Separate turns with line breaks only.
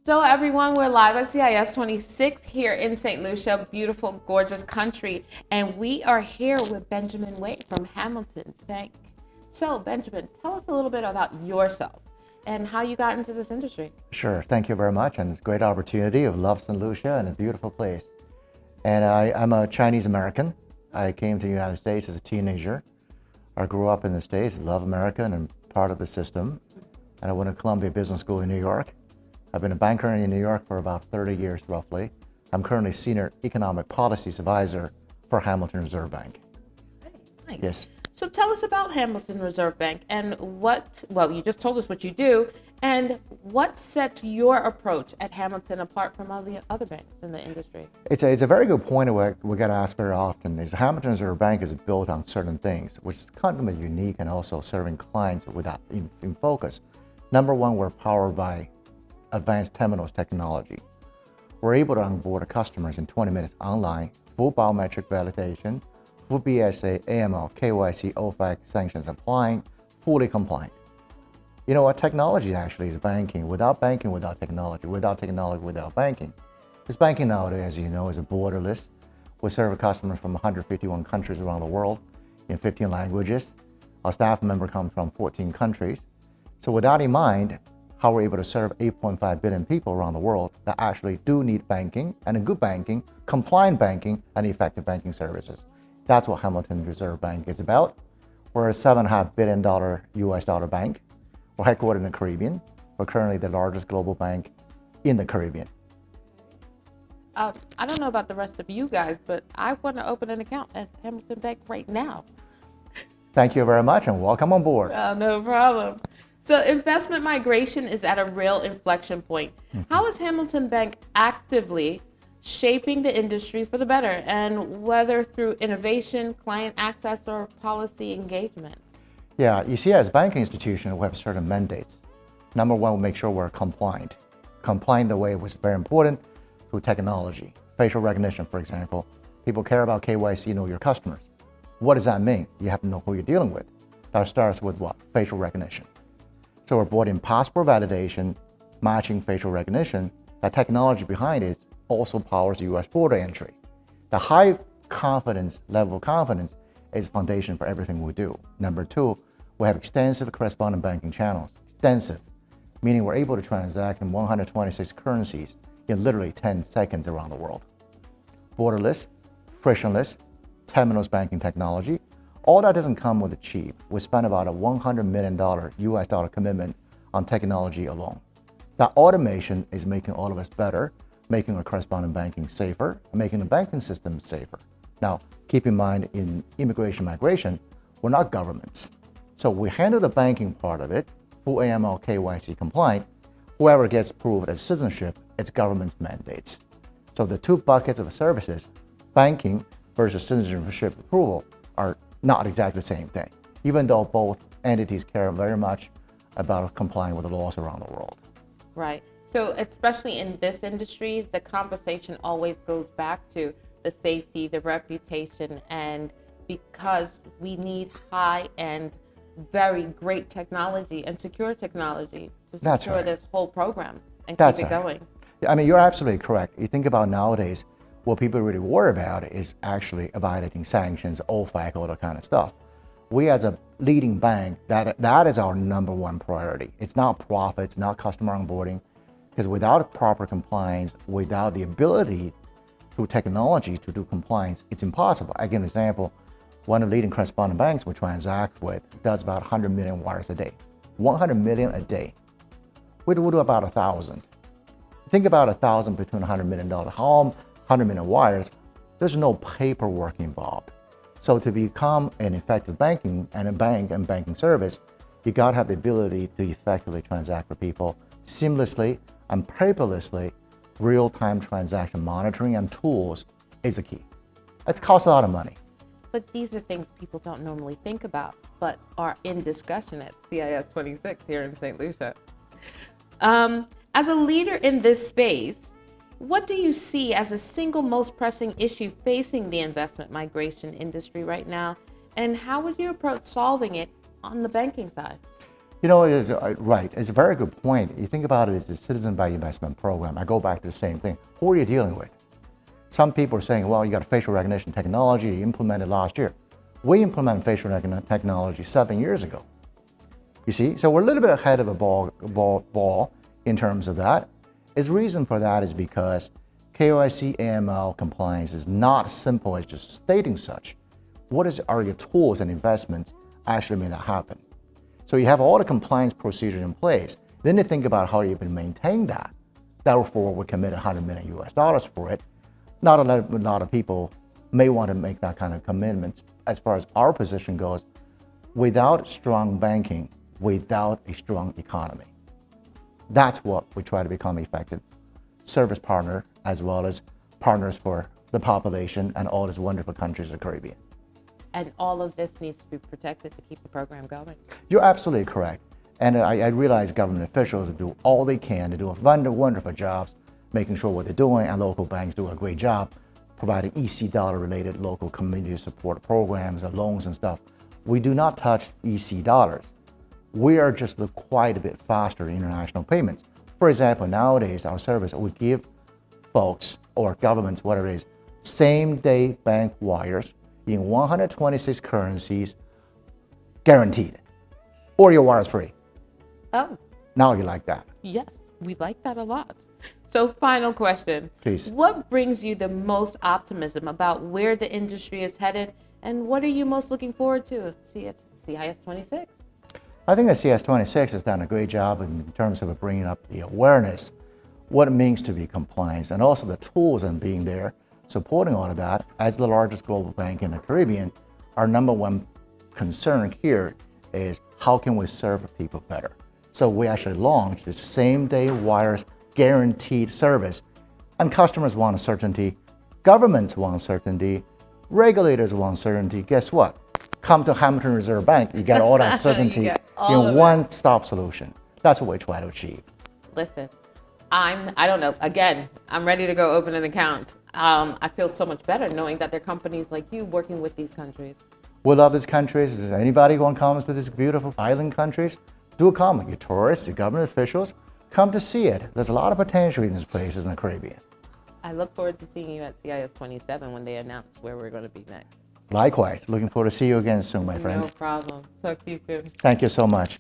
So everyone, we're live at CIS26 here in St. Lucia, beautiful, gorgeous country. And we are here with Benjamin Wey from Hamilton Bank. So Benjamin, tell us a little bit about yourself and how you got into this industry.
Sure, thank you very much. And it's a great opportunity. I love St. Lucia and a beautiful place. And I'm a Chinese American. I came to the United States as a teenager. I grew up in the States, love America and I'm part of the system. And I went to Columbia Business School in New York. I've been a banker in New York for about 30 years, roughly. I'm currently Senior Economic Policies Advisor for Hamilton Reserve Bank.
Nice.
Yes.
So tell us about Hamilton Reserve Bank and you just told us what you do, and what sets your approach at Hamilton apart from all the other banks in the industry?
It's a very good point we get asked very often is Hamilton Reserve Bank is built on certain things, which is kind of unique and also serving clients with that in focus. Number one, we're powered by advanced terminals technology. We're able to onboard our customers in 20 minutes online, full biometric validation, full BSA, AML, KYC, OFAC, sanctions applying, fully compliant. You know what, technology actually is banking. Without banking, without technology, without technology, without banking. This banking nowadays, as you know, is a borderless. We serve customers from 151 countries around the world in 15 languages. Our staff member comes from 14 countries. So with that in mind, how we're able to serve 8.5 billion people around the world that actually do need banking and a good banking, compliant banking, and effective banking services. That's what Hamilton Reserve Bank is about. We're a $7.5 billion US dollar bank. We're headquartered in the Caribbean. We're currently the largest global bank in the Caribbean.
I don't know about the rest of you guys, but I want to open an account at Hamilton Bank right now.
Thank you very much and welcome on board.
No problem. So investment migration is at a real inflection point. How is Hamilton Bank actively shaping the industry for the better, and whether through innovation, client access, or policy engagement?
Yeah, you see, as a banking institution, we have certain mandates. Number one, we make sure we're compliant. Compliant the way was very important through technology. Facial recognition, for example. People care about KYC, know your customers. What does that mean? You have to know who you're dealing with. That starts with what? Facial recognition. So we're brought in passport validation, matching facial recognition. That technology behind it also powers US border entry. The high confidence, level of confidence is foundation for everything we do. Number two, we have extensive correspondent banking channels. Extensive, meaning we're able to transact in 126 currencies in literally 10 seconds around the world. Borderless, frictionless, terminals banking technology. All that doesn't come with it cheap. We spent about a $100 million US dollar commitment on technology alone. That automation is making all of us better, making our correspondent banking safer, making the banking system safer. Now, keep in mind, in immigration migration, we're not governments. So we handle the banking part of it, full AML, KYC compliant. Whoever gets approved as citizenship, it's government's mandates. So the two buckets of services, banking versus citizenship approval, are not exactly the same thing, even though both entities care very much about complying with the laws around the world.
Right. So especially in this industry, the conversation always goes back to the safety, the reputation, and because we need high-end, very great technology and secure technology to secure this whole program and keep it going.
I mean, you're absolutely correct. You think about nowadays, what people really worry about is actually violating sanctions, OFAC, all that kind of stuff. We as a leading bank, that is our number one priority. It's not profits, not customer onboarding, because without proper compliance, without the ability through technology to do compliance, it's impossible. I give an example. One of the leading correspondent banks we transact with does about 100 million wires a day. 100 million a day. We do about 1,000. Think about 1,000 between $100 million. How 100 million wires, there's no paperwork involved. So to become an effective banking service, you got to have the ability to effectively transact with people seamlessly and paperlessly. Real-time transaction monitoring and tools is the key. It costs a lot of money.
But these are things people don't normally think about, but are in discussion at CIS26 here in St. Lucia. As a leader in this space, what do you see as the single most pressing issue facing the investment migration industry right now? And how would you approach solving it on the banking side?
You know, it is right. It's a very good point. You think about it as a citizen by investment program. I go back to the same thing. Who are you dealing with? Some people are saying, well, you got a facial recognition technology you implemented last year. We implemented facial recognition technology 7 years ago. You see, so we're a little bit ahead of a ball in terms of that. The reason for that is because KYC AML compliance is not as simple as just stating such. What are your tools and investments actually make that happen? So you have all the compliance procedures in place. Then you think about how you can maintain that. Therefore, we commit $100 million for it. Not a lot of people may want to make that kind of commitment. As far as our position goes, without strong banking, without a strong economy. That's what we try to become effective service partner as well as partners for the population and all these wonderful countries of the Caribbean.
And all of this needs to be protected to keep the program going.
You're absolutely correct. And I realize government officials do all they can to do a wonderful job making sure what they're doing, and local banks do a great job providing EC dollar related local community support programs and loans and stuff. We do not touch EC dollars. We are just quite a bit faster in international payments. For example, nowadays our service, we give folks or governments, whatever it is, same day bank wires in 126 currencies, guaranteed, or your wire is free.
Oh.
Now you like that.
Yes, we like that a lot. So final question.
Please.
What brings you the most optimism about where the industry is headed, and what are you most looking forward to at CIS26?
I think that CIS26 has done a great job in terms of bringing up the awareness, what it means to be compliant, and also the tools and being there, supporting all of that. As the largest global bank in the Caribbean, our number one concern here is how can we serve people better? So we actually launched this same-day wires guaranteed service, and customers want certainty, governments want certainty, regulators want certainty. Guess what? Come to Hamilton Reserve Bank, you get all that certainty in one-stop solution. That's what we try to achieve.
Listen, I don't know, again, I'm ready to go open an account. I feel so much better knowing that there are companies like you working with these countries.
We love these countries. If anybody who comes to these beautiful island countries, do come. You tourists, you government officials, come to see it. There's a lot of potential in these places in the Caribbean.
I look forward to seeing you at CIS27 when they announce where we're going to be next.
Likewise, looking forward to see you again soon, my friend.
No problem. Talk to you soon.
Thank you so much.